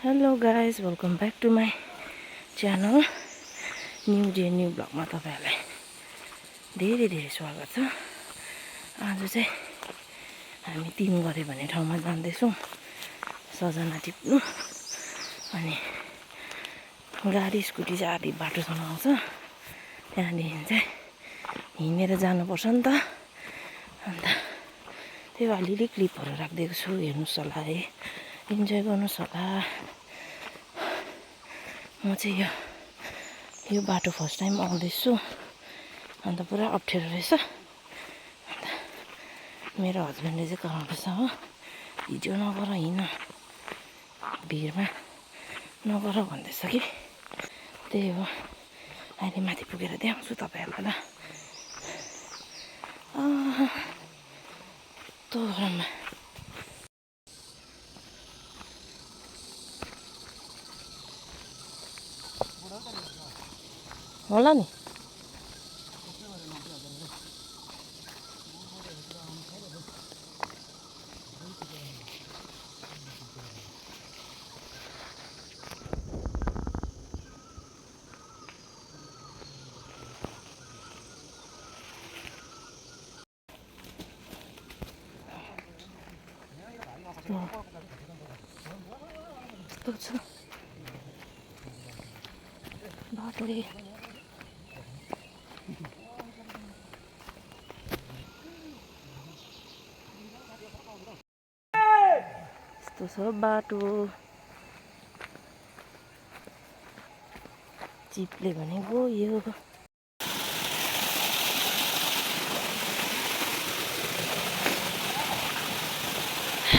Hello guys, welcome back to my channel new day new ब्लगमा तपाईँहरूलाई धेरै धेरै स्वागत छ। आज चाहिँ हामी 3 गरे भन्ने ठाउँमा जाँदैछौँ सजना टिप्नु। अनि गाडी स्कुटी चाहिँ आधी बाटोसम्म आउँछ, त्यहाँदेखि चाहिँ हिँडेर जानुपर्छ नि त। अन्त त्यही अलिअलि क्लिपहरू राखिदिएको छु, हेर्नुहोस् होला है, इन्जोय गर्नुहोस् होला। म चाहिँ यो बाटो फर्स्ट टाइम आउँदैछु, अन्त पुरा अप्ठ्यारो रहेछ। अन्त मेरो हस्बेन्डले चाहिँ कराउँदैछ हो, भिडियो नगर, हिँड भिडमा नगर भन्दैछ कि। त्यही हो, अहिले माथि पुगेर देखाउँछु तपाईँहरूलाई ल। तोरमा होला नि। यस्तो छ बाटोले। यस्तो छ बाटो, चिपले भने गयो।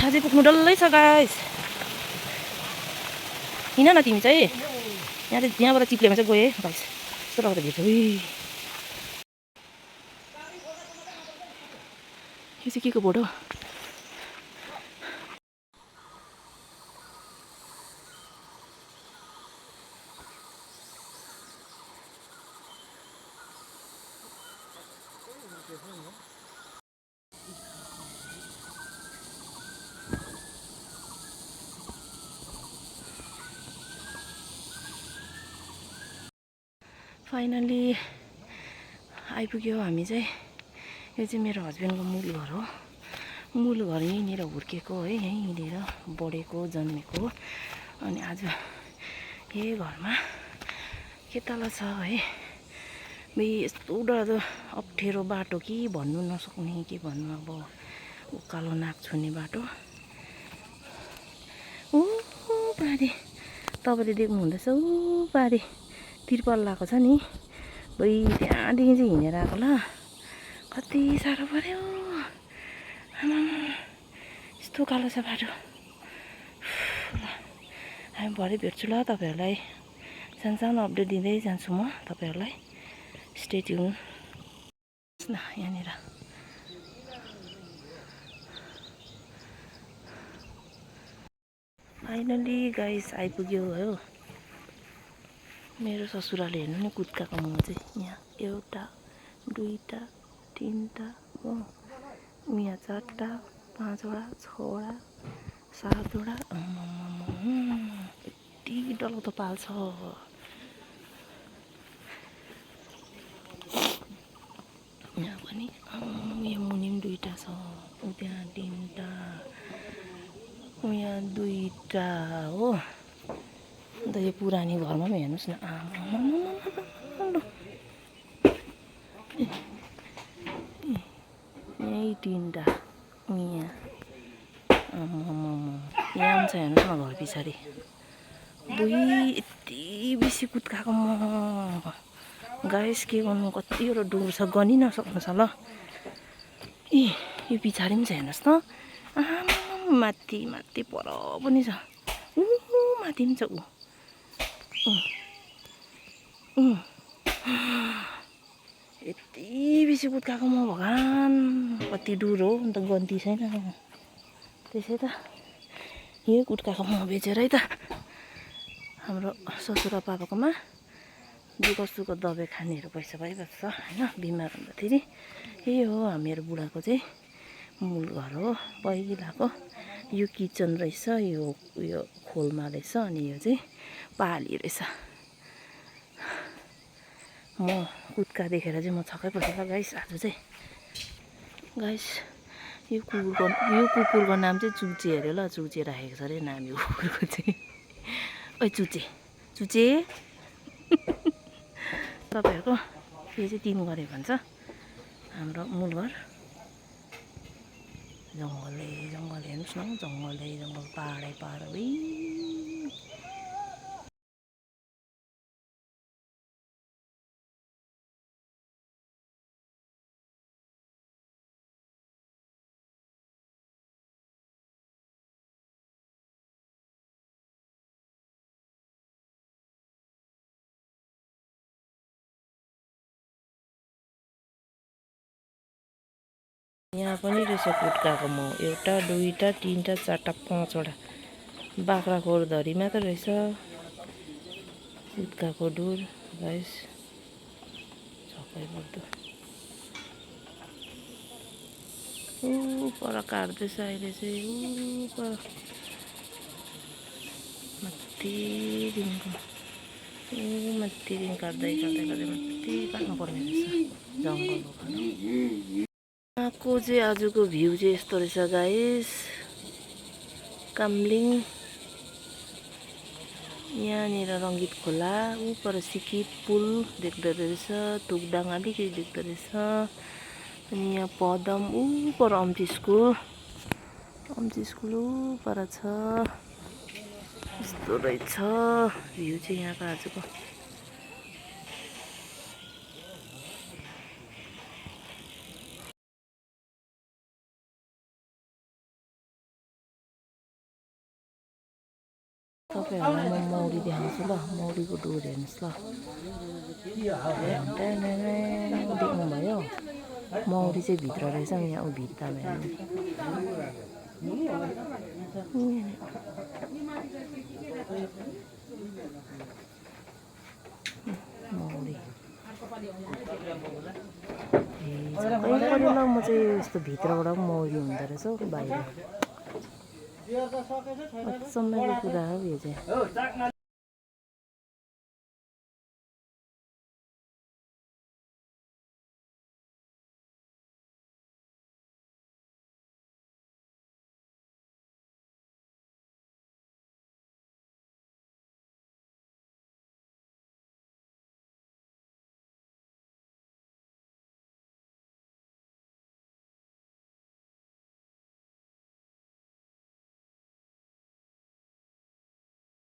अझै पुग्नु डल्लै छ गाइस, हिँड न तिमी चाहिँ। यहाँबाट चिप्लेमा चाहिँ गएँ गाइस, यस्तो लाग्दो भिड। यो चाहिँ के को बोर्ड हो? फाइनली आइपुग्यो हामी चाहिँ। यो चाहिँ मेरो हस्बेन्डको मूल घर हो। मूल घर यहीँनिर हुर्केको है, यहीँ हिँडेर बढेको जन्मेको। अनि आज यही घरमा खेताला छ है। यस्तो डरलाग्दो अप्ठ्यारो बाटो कि भन्नु नसक्ने, के भन्नु अब, उकालो नाक छुने बाटो। ऊ पारि तपाईँले देख्नुहुँदैछ, ऊ पारि तिरपाल लगाएको छ नि, त्यहाँदेखि चाहिँ हिँडेर आएको ल। कति साह्रो पऱ्यो, यस्तो कालो छ बाटो। ल हामी भरे भेट्छु ल तपाईँहरूलाई, सानो अपडेट दिँदै जान्छु म तपाईँहरूलाई। स्टे ट्युन न। यहाँनिर फाइनली गाइस आइपुग्यो हो मेरो ससुराले। हेर्नु नि कुद्काको म चाहिँ यहाँ 1 2 3 हो, यहाँ 4 5 वटा 6 वटा 7 वटा। यति डरलाग्दो पाल्छ। यहाँ पनि यहाँ मुनि पनि 2टा छ, त्यहाँ 3टा, यहाँ 2टा हो। अन्त यो पुरानी घरमा पनि हेर्नुहोस् न, यहीँ 3टा, यहाँ यहाँ छ हेर्नुहोस् न घर पछाडि। यति बेसी कुद्काएको म गाइस, के गर्नु, कतिवटा डुर छ, गनि नसक्नुहोस् ल। यो पछाडि पनि छ हेर्नुहोस् त, माथि माथि पर पनि छ, माथि पनि छ। यति बेसी कुद्काएको म भगवान, कति डुर हो, अन्त गन्ती छैन। त्यसै त यही कुद्काएको म बेचेरै त हाम्रो ससुरा पापाकोमा दुःख सुख दबाई खानेहरू पैसा भइबस्छ होइन। बिमार हुँदाखेरि यही हो मेरो बुढाको चाहिँ मूल घर हो, पहिलाको यो किचन रहेछ, यो उयो खोलमा रहेछ, अनि यो चाहिँ पाली रहेछ। म कुत्का देखेर चाहिँ म छक्कै परेँ गाइस आज चाहिँ। गाइस यो कुकुरको नाम चाहिँ चुचे अरे ल, चुचे राखेको छ अरे नाम यो कुकुरको चाहिँ। ओइ चुचे चुचे तपाईँहरूको यो चाहिँ 3 गरे भन्छ हाम्रो मूल घर। जङ्गलै जङ्गल हेर्नुहोस् न, जङ्गलै जङ्गल, पाहाडै पाहाड। यहाँ पनि रहेछ कुट्काको माउ, एउटा दुईटा तिनटा चारटा पाँचवटा। बाख्राकोट धरीमा त रहेछ कुट्काको डुर गाइस, छक्कै पर्दो। पर काट्दैछ अहिले चाहिँ, पर माथिदेखि काट्दै माथि काट्नुपर्ने रहेछ, जङ्गल हो खानु। यहाँको चाहिँ आजको भ्यू चाहिँ यस्तो रहेछ गाइस। काम्लिङ यहाँनिर रङ्गीत खोला, पर सिकिप पुल देख्दो रहेछ, तुकदाङ अलिकति देख्दो रहेछ। अनि यहाँ पदम पर अम्ची स्कुल पर छ। यस्तो रहेछ भ्यू चाहिँ यहाँको आजको। तपाईँहरूलाई म मौरी देखाउँछु ल, मौरीको डोर हेर्नुहोस् ल। देख्नुभयो, मौरी चाहिँ भित्र रहेछ यहाँ भित्तामा हेर्नु। मौरी ल, म चाहिँ यस्तो भित्रबाट पनि मौरी हुँदो रहेछ हौ बाहिर। अचम्मको कुरा हो यो चाहिँ।